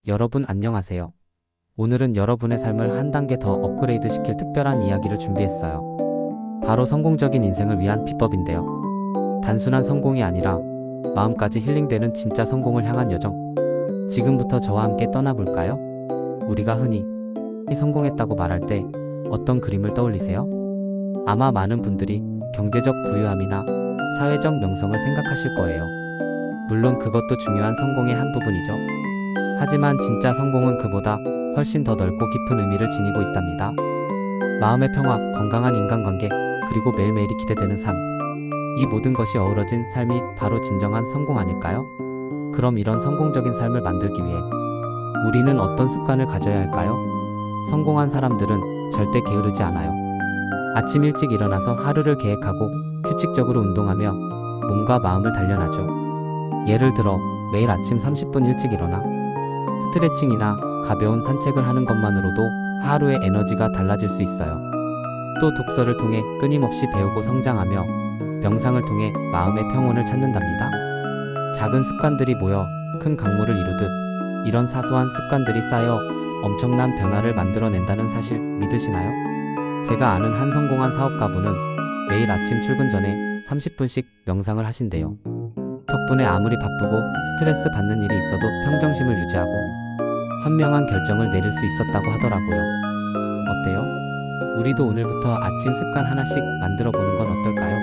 여러분 안녕하세요. 오늘은 여러분의 삶을 한 단계 더 업그레이드 시킬 특별한 이야기를 준비했어요. 바로 성공적인 인생을 위한 비법인데요. 단순한 성공이 아니라 마음까지 힐링되는 진짜 성공을 향한 여정. 지금부터 저와 함께 떠나볼까요? 우리가 흔히 성공했다고 말할 때 어떤 그림을 떠올리세요? 아마 많은 분들이 경제적 부유함이나 사회적 명성을 생각하실 거예요. 물론 그것도 중요한 성공의 한 부분이죠. 하지만 진짜 성공은 그보다 훨씬 더 넓고 깊은 의미를 지니고 있답니다. 마음의 평화, 건강한 인간관계, 그리고 매일매일이 기대되는 삶. 이 모든 것이 어우러진 삶이 바로 진정한 성공 아닐까요? 그럼 이런 성공적인 삶을 만들기 위해 우리는 어떤 습관을 가져야 할까요? 성공한 사람들은 절대 게으르지 않아요. 아침 일찍 일어나서 하루를 계획하고 규칙적으로 운동하며 몸과 마음을 단련하죠. 예를 들어 매일 아침 30분 일찍 일어나 스트레칭이나 가벼운 산책을 하는 것만으로도 하루의 에너지가 달라질 수 있어요. 또 독서를 통해 끊임없이 배우고 성장하며 명상을 통해 마음의 평온을 찾는답니다. 작은 습관들이 모여 큰 강물을 이루듯 이런 사소한 습관들이 쌓여 엄청난 변화를 만들어낸다는 사실 믿으시나요? 제가 아는 한 성공한 사업가분은 매일 아침 출근 전에 30분씩 명상을 하신대요. 덕분에 아무리 바쁘고 스트레스 받는 일이 있어도 평정심을 유지하고 현명한 결정을 내릴 수 있었다고 하더라고요. 어때요? 우리도 오늘부터 아침 습관 하나씩 만들어 보는 건 어떨까요?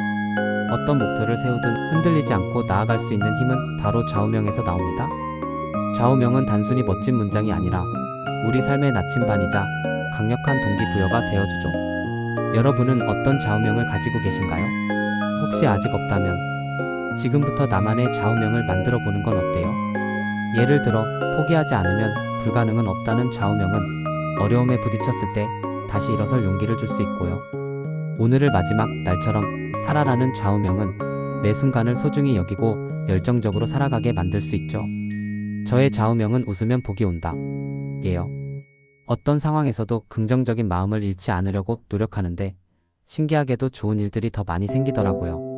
어떤 목표를 세우든 흔들리지 않고 나아갈 수 있는 힘은 바로 좌우명에서 나옵니다. 좌우명은 단순히 멋진 문장이 아니라 우리 삶의 나침반이자 강력한 동기부여가 되어주죠. 여러분은 어떤 좌우명을 가지고 계신가요? 혹시 아직 없다면 지금부터 나만의 좌우명을 만들어 보는 건 어때요? 예를 들어 포기하지 않으면 불가능은 없다는 좌우명은 어려움에 부딪혔을 때 다시 일어설 용기를 줄 수 있고요. 오늘을 마지막 날처럼 살아라는 좌우명은 매 순간을 소중히 여기고 열정적으로 살아가게 만들 수 있죠. 저의 좌우명은 웃으면 복이 온다. 예요. 어떤 상황에서도 긍정적인 마음을 잃지 않으려고 노력하는데 신기하게도 좋은 일들이 더 많이 생기더라고요.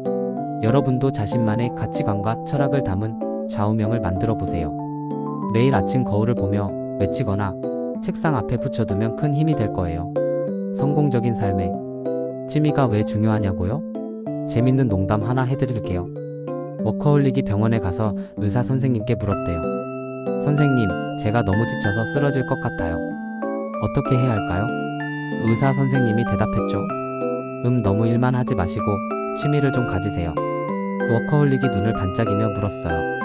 여러분도 자신만의 가치관과 철학을 담은 좌우명을 만들어 보세요. 매일 아침 거울을 보며 외치거나 책상 앞에 붙여두면 큰 힘이 될 거예요. 성공적인 삶에 취미가 왜 중요하냐고요? 재밌는 농담 하나 해드릴게요. 워커홀릭이 병원에 가서 의사 선생님께 물었대요. 선생님, 제가 너무 지쳐서 쓰러질 것 같아요. 어떻게 해야 할까요? 의사 선생님이 대답했죠. 너무 일만 하지 마시고 취미를 좀 가지세요. 워커홀릭이 눈을 반짝이며 물었어요.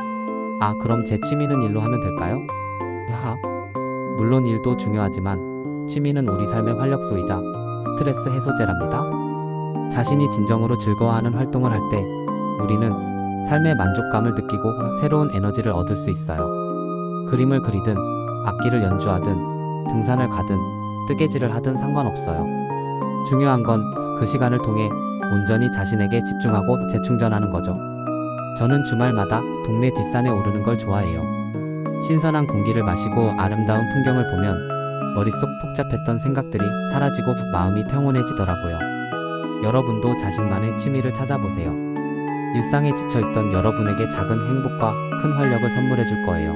아, 그럼 제 취미는 일로 하면 될까요? 하하. 물론 일도 중요하지만 취미는 우리 삶의 활력소이자 스트레스 해소제랍니다. 자신이 진정으로 즐거워하는 활동을 할 때 우리는 삶의 만족감을 느끼고 새로운 에너지를 얻을 수 있어요. 그림을 그리든 악기를 연주하든 등산을 가든 뜨개질을 하든 상관없어요. 중요한 건 그 시간을 통해 온전히 자신에게 집중하고 재충전하는 거죠. 저는 주말마다 동네 뒷산에 오르는 걸 좋아해요. 신선한 공기를 마시고 아름다운 풍경을 보면 머릿속 복잡했던 생각들이 사라지고 마음이 평온해지더라고요. 여러분도 자신만의 취미를 찾아보세요. 일상에 지쳐있던 여러분에게 작은 행복과 큰 활력을 선물해 줄 거예요.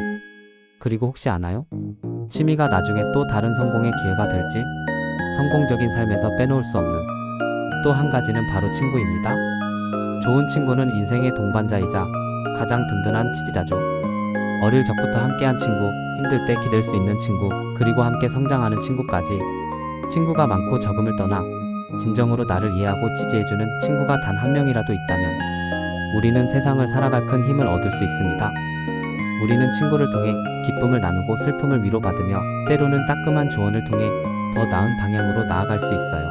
그리고 혹시 아나요? 취미가 나중에 또 다른 성공의 기회가 될지? 성공적인 삶에서 빼놓을 수 없는 또 한 가지는 바로 친구입니다. 좋은 친구는 인생의 동반자이자 가장 든든한 지지자죠. 어릴 적부터 함께한 친구, 힘들 때 기댈 수 있는 친구, 그리고 함께 성장하는 친구까지. 친구가 많고 적음을 떠나 진정으로 나를 이해하고 지지해주는 친구가 단 한 명이라도 있다면 우리는 세상을 살아갈 큰 힘을 얻을 수 있습니다. 우리는 친구를 통해 기쁨을 나누고 슬픔을 위로받으며 때로는 따끔한 조언을 통해 더 나은 방향으로 나아갈 수 있어요.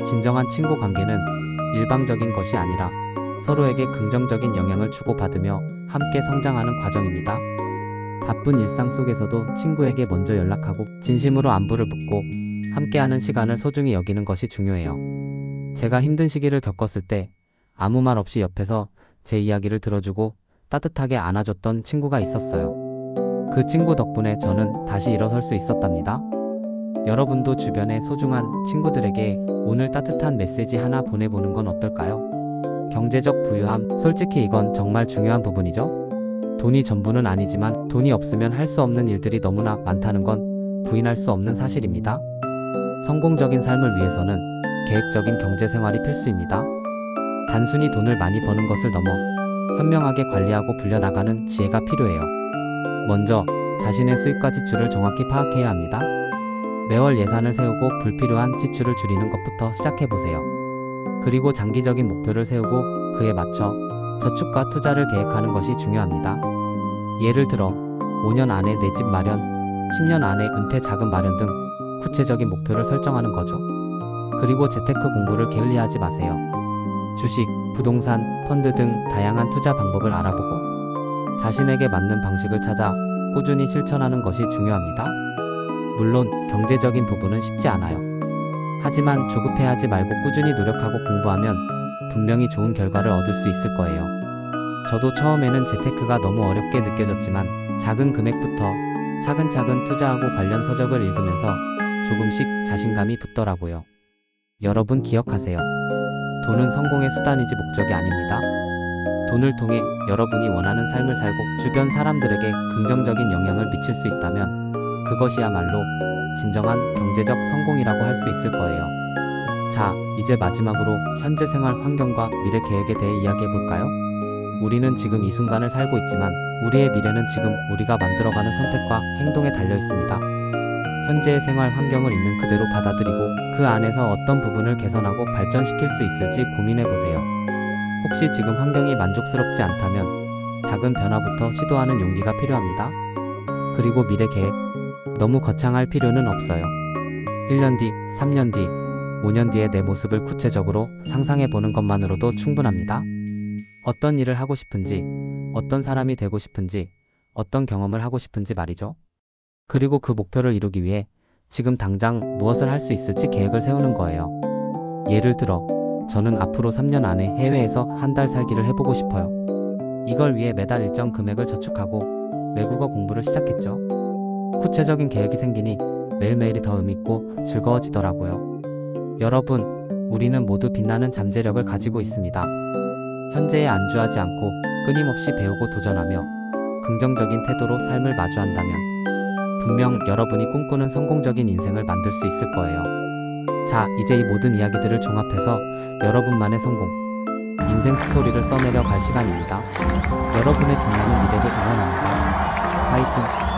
진정한 친구 관계는 일방적인 것이 아니라 서로에게 긍정적인 영향을 주고받으며 함께 성장하는 과정입니다. 바쁜 일상 속에서도 친구에게 먼저 연락하고 진심으로 안부를 묻고 함께하는 시간을 소중히 여기는 것이 중요해요. 제가 힘든 시기를 겪었을 때 아무 말 없이 옆에서 제 이야기를 들어주고 따뜻하게 안아줬던 친구가 있었어요. 그 친구 덕분에 저는 다시 일어설 수 있었답니다. 여러분도 주변의 소중한 친구들에게 오늘 따뜻한 메시지 하나 보내보는 건 어떨까요? 경제적 부유함, 솔직히 이건 정말 중요한 부분이죠. 돈이 전부는 아니지만 돈이 없으면 할 수 없는 일들이 너무나 많다는 건 부인할 수 없는 사실입니다. 성공적인 삶을 위해서는 계획적인 경제 생활이 필수입니다. 단순히 돈을 많이 버는 것을 넘어 현명하게 관리하고 불려나가는 지혜가 필요해요. 먼저 자신의 수입과 지출을 정확히 파악해야 합니다. 매월 예산을 세우고 불필요한 지출을 줄이는 것부터 시작해보세요. 그리고 장기적인 목표를 세우고 그에 맞춰 저축과 투자를 계획하는 것이 중요합니다. 예를 들어 5년 안에 내 집 마련, 10년 안에 은퇴 자금 마련 등 구체적인 목표를 설정하는 거죠. 그리고 재테크 공부를 게을리하지 마세요. 주식, 부동산, 펀드 등 다양한 투자 방법을 알아보고 자신에게 맞는 방식을 찾아 꾸준히 실천하는 것이 중요합니다. 물론 경제적인 부분은 쉽지 않아요. 하지만 조급해하지 말고 꾸준히 노력하고 공부하면 분명히 좋은 결과를 얻을 수 있을 거예요. 저도 처음에는 재테크가 너무 어렵게 느껴졌지만 작은 금액부터 차근차근 투자하고 관련 서적을 읽으면서 조금씩 자신감이 붙더라고요. 여러분 기억하세요. 돈은 성공의 수단이지 목적이 아닙니다. 돈을 통해 여러분이 원하는 삶을 살고 주변 사람들에게 긍정적인 영향을 미칠 수 있다면 그것이야말로 진정한 경제적 성공이라고 할 수 있을 거예요. 자, 이제 마지막으로 현재 생활 환경과 미래 계획에 대해 이야기해 볼까요? 우리는 지금 이 순간을 살고 있지만 우리의 미래는 지금 우리가 만들어가는 선택과 행동에 달려 있습니다. 현재의 생활 환경을 있는 그대로 받아들이고 그 안에서 어떤 부분을 개선하고 발전시킬 수 있을지 고민해 보세요. 혹시 지금 환경이 만족스럽지 않다면 작은 변화부터 시도하는 용기가 필요합니다. 그리고 미래 계획, 너무 거창할 필요는 없어요. 1년 뒤, 3년 뒤, 5년 뒤의 내 모습을 구체적으로 상상해 보는 것만으로도 충분합니다. 어떤 일을 하고 싶은지, 어떤 사람이 되고 싶은지, 어떤 경험을 하고 싶은지 말이죠. 그리고 그 목표를 이루기 위해 지금 당장 무엇을 할 수 있을지 계획을 세우는 거예요. 예를 들어, 저는 앞으로 3년 안에 해외에서 한 달 살기를 해보고 싶어요. 이걸 위해 매달 일정 금액을 저축하고 외국어 공부를 시작했죠. 구체적인 계획이 생기니 매일매일이 더 의미있고 즐거워지더라고요. 여러분, 우리는 모두 빛나는 잠재력을 가지고 있습니다. 현재에 안주하지 않고 끊임없이 배우고 도전하며 긍정적인 태도로 삶을 마주한다면 분명 여러분이 꿈꾸는 성공적인 인생을 만들 수 있을 거예요. 자, 이제 이 모든 이야기들을 종합해서 여러분만의 성공, 인생 스토리를 써내려 갈 시간입니다. 여러분의 빛나는 미래를 응원합니다. 화이팅!